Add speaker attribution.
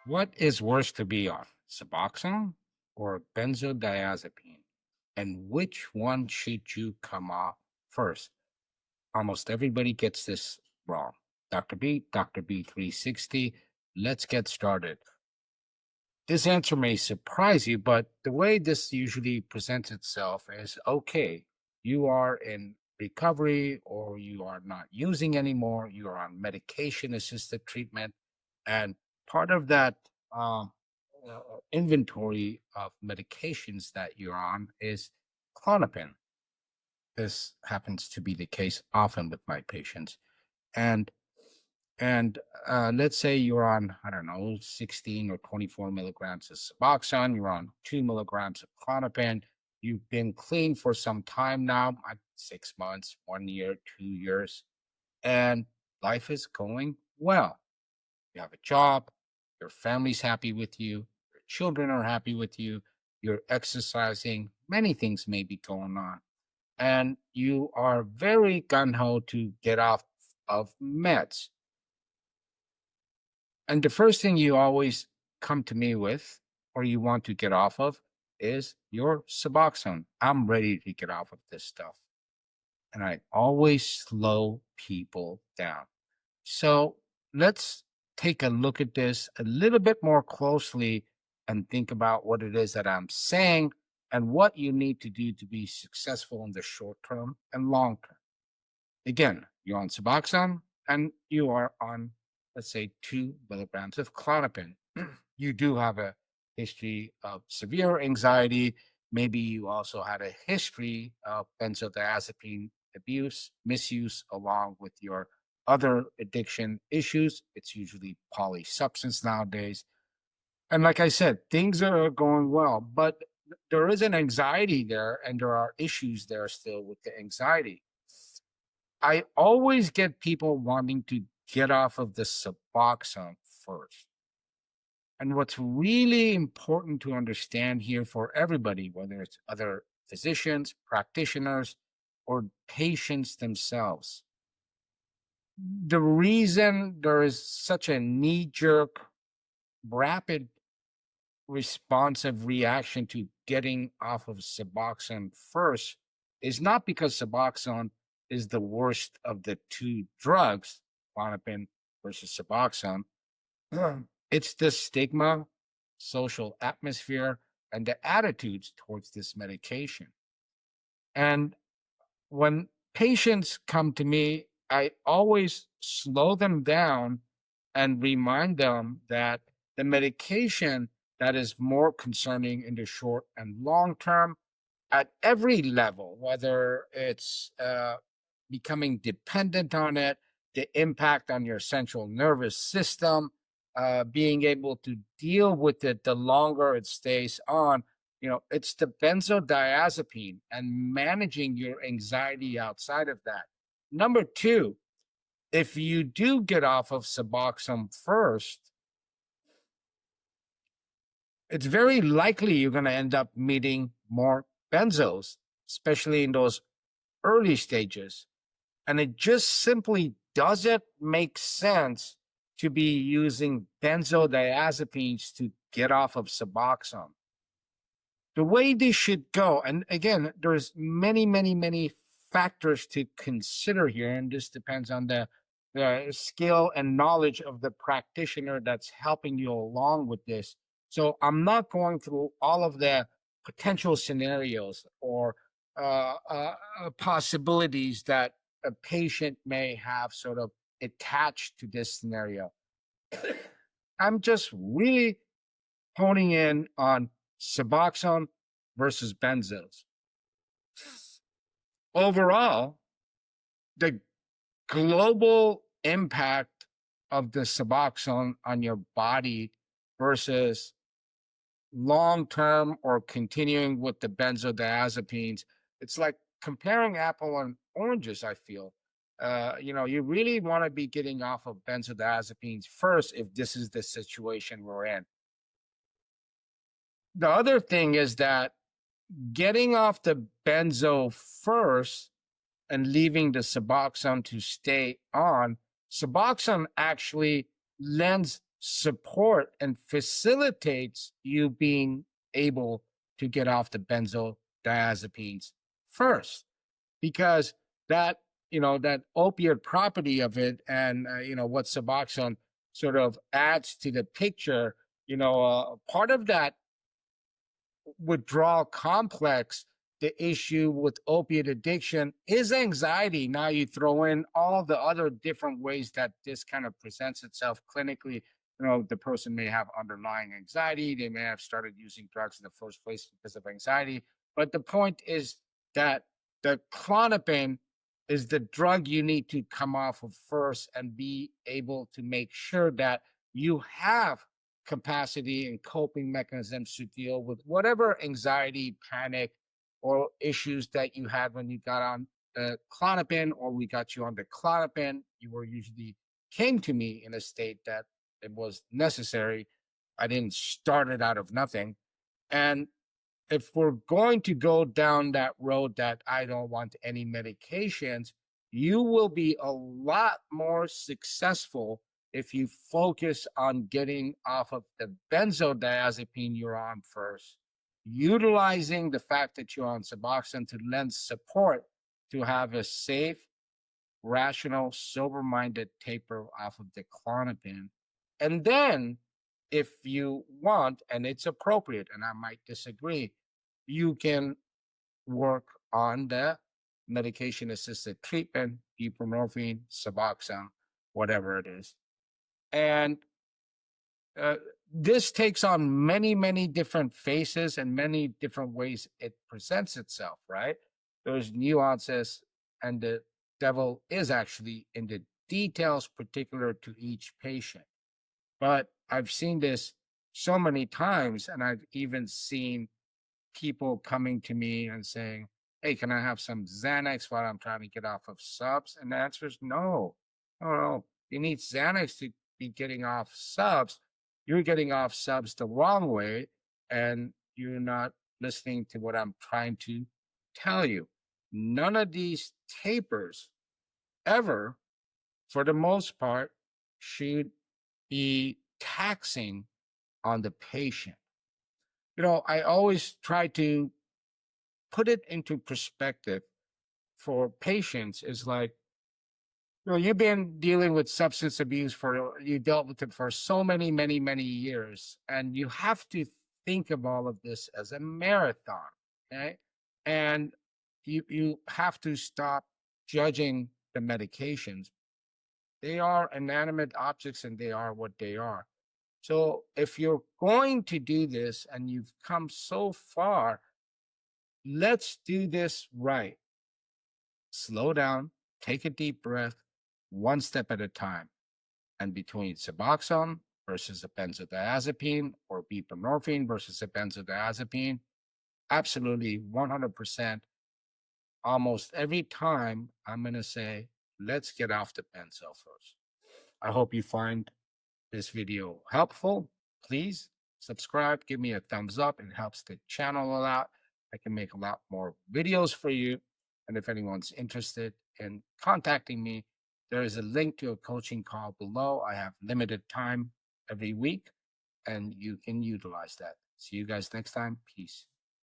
Speaker 1: What is worse to be on, Suboxone or benzodiazepine? And which one should you come off first? Almost everybody gets this wrong. Dr. B 360. Let's get started. This answer may surprise you, but the way this usually presents itself is okay, you are in recovery or you are not using anymore, you are on medication assisted treatment. And part of that inventory of medications that you're on is Klonopin. This happens to be the case often with my patients. And let's say you're on, I don't know, 16 or 24 milligrams of Suboxone, you're on 2 milligrams of Klonopin. You've been clean for some time now, 6 months, 1 year, 2 years, and life is going well. You have a job, your family's happy with you, your children are happy with you, you're exercising, many things may be going on. And you are very gun ho to get off of meds. And the first thing you always come to me with, or you want to get off of, is your Suboxone. I'm ready to get off of this stuff. And I always slow people down. So let's take a look at this a little bit more closely and think about what it is that I'm saying and what you need to do to be successful in the short term and long term. Again, you're on Suboxone and you are on, let's say, 2 milligrams of Klonopin. You do have a history of severe anxiety. Maybe you also had a history of benzodiazepine abuse, misuse, along with your other addiction issues. It's usually polysubstance nowadays. And like I said, things are going well, but there is an anxiety there and there are issues there still with the anxiety. I always get people wanting to get off of the Suboxone first. And what's really important to understand here for everybody, whether it's other physicians, practitioners, or patients themselves, the reason there is such a knee jerk, rapid, responsive reaction to getting off of Suboxone first is not because Suboxone is the worst of the two drugs, Klonopin versus Suboxone. It's the stigma, social atmosphere, and the attitudes towards this medication. And when patients come to me, I always slow them down and remind them that the medication that is more concerning in the short and long term at every level, whether it's becoming dependent on it, the impact on your central nervous system, being able to deal with it the longer it stays on. It's the benzodiazepine and managing your anxiety outside of that. Number two, if you do get off of Suboxone first, it's very likely you're going to end up meeting more benzos, especially in those early stages. And it just simply doesn't make sense to be using benzodiazepines to get off of Suboxone. The way this should go, and again, there's many, many, many factors to consider here, and this depends on the skill and knowledge of the practitioner that's helping you along with this. So I'm not going through all of the potential scenarios or possibilities that a patient may have sort of attached to this scenario. I'm just really honing in on Suboxone versus benzos. Overall, the global impact of the Suboxone on your body versus long-term or continuing with the benzodiazepines, it's like comparing apple and oranges, I feel. You really want to be getting off of benzodiazepines first if this is the situation we're in. The other thing is that getting off the benzo first and leaving the Suboxone to stay on, Suboxone actually lends support and facilitates you being able to get off the benzodiazepines first, because that, that opiate property of it, and what Suboxone sort of adds to the picture, part of that withdrawal complex, the issue with opiate addiction is anxiety. Now you throw in all the other different ways that this kind of presents itself clinically. The person may have underlying anxiety. They may have started using drugs in the first place because of anxiety. But the point is that the Klonopin is the drug you need to come off of first and be able to make sure that you have capacity and coping mechanisms to deal with whatever anxiety, panic, or issues that you had when you got on the Klonopin, or we got you on the Klonopin. You were usually came to me in a state that it was necessary. I didn't start it out of nothing. And if we're going to go down that road that I don't want any medications, you will be a lot more successful if you focus on getting off of the benzodiazepine you're on first, utilizing the fact that you're on Suboxone to lend support to have a safe, rational, sober-minded taper off of the Klonopin. And then, if you want, and it's appropriate, and I might disagree, you can work on the medication-assisted treatment, buprenorphine, Suboxone, whatever it is. And this takes on many, many different faces and many different ways it presents itself, right? There's nuances, and the devil is actually in the details particular to each patient. But I've seen this so many times, and I've even seen people coming to me and saying, "Hey, can I have some Xanax while I'm trying to get off of subs?" And the answer is no. No, no. You need Xanax to be getting off subs. You're getting off subs the wrong way, and you're not listening to what I'm trying to tell you. None of these tapers ever, for the most part, should be taxing on the patient. I always try to put it into perspective for patients. Is like, you've been dealing with substance abuse you dealt with it for so many, many, many years, and you have to think of all of this as a marathon, okay? And you have to stop judging the medications. They are inanimate objects, and they are what they are. So if you're going to do this and you've come so far, let's do this right. Slow down, take a deep breath, one step at a time. And between Suboxone versus a benzodiazepine, or buprenorphine versus a benzodiazepine, absolutely 100%, almost every time I'm going to say, let's get off the benzo first. I hope you find this video helpful. Please subscribe, give me a thumbs up. It helps the channel a lot. I can make a lot more videos for you. And if anyone's interested in contacting me, there is a link to a coaching call below. I have limited time every week, and you can utilize that. See you guys next time. Peace.